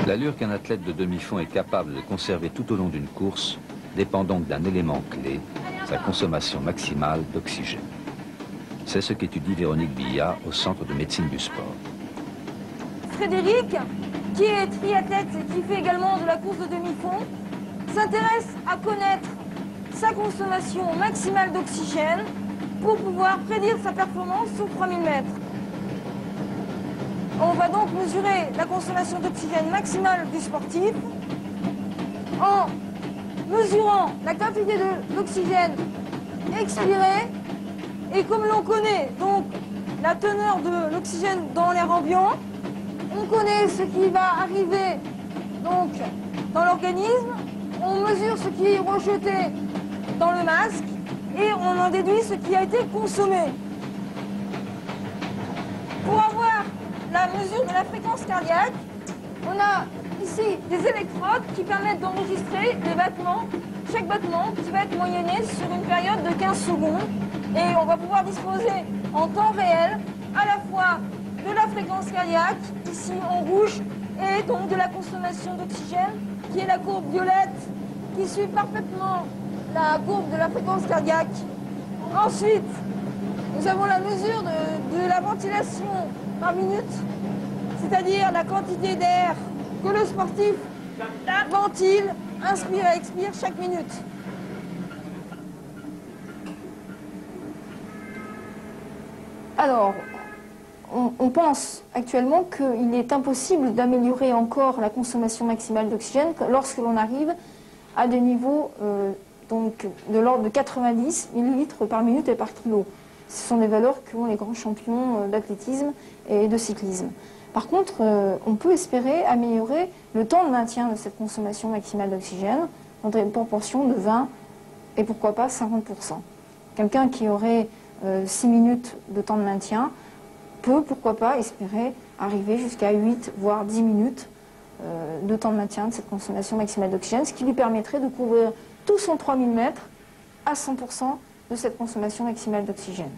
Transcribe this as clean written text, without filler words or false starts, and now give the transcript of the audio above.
L'allure qu'un athlète de demi-fond est capable de conserver tout au long d'une course dépend donc d'un élément clé, sa consommation maximale d'oxygène. C'est ce qu'étudie Véronique Billat au Centre de médecine du sport. Frédéric, qui est triathlète et qui fait également de la course de demi-fond, s'intéresse à connaître sa consommation maximale d'oxygène pour pouvoir prédire sa performance sur 3000 mètres. On va donc mesurer la consommation d'oxygène maximale du sportif en mesurant la quantité d'oxygène expiré et comme l'on connaît donc la teneur de l'oxygène dans l'air ambiant, on connaît ce qui va arriver donc dans l'organisme, on mesure ce qui est rejeté dans le masque et on en déduit ce qui a été consommé. Pour avoir la mesure de la fréquence cardiaque, on a ici des électrodes qui permettent d'enregistrer les battements, chaque battement qui va être moyenné sur une période de 15 secondes. Et on va pouvoir disposer en temps réel à la fois de la fréquence cardiaque, ici en rouge, et donc de la consommation d'oxygène, qui est la courbe violette, qui suit parfaitement la courbe de la fréquence cardiaque. Ensuite, nous avons la mesure de la ventilation par minute, c'est-à-dire la quantité d'air que le sportif ventile, inspire et expire chaque minute. Alors, on pense actuellement qu'il est impossible d'améliorer encore la consommation maximale d'oxygène lorsque l'on arrive à des niveaux donc de l'ordre de 90 ml par minute et par kilo. Ce sont des valeurs qu'ont les grands champions d'athlétisme et de cyclisme. Par contre, on peut espérer améliorer le temps de maintien de cette consommation maximale d'oxygène dans une proportion de 20 et pourquoi pas 50%. Quelqu'un qui aurait 6 minutes de temps de maintien peut, pourquoi pas, espérer arriver jusqu'à 8 voire 10 minutes de temps de maintien de cette consommation maximale d'oxygène, ce qui lui permettrait de couvrir tout son 3000 mètres à 100% de cette consommation maximale d'oxygène.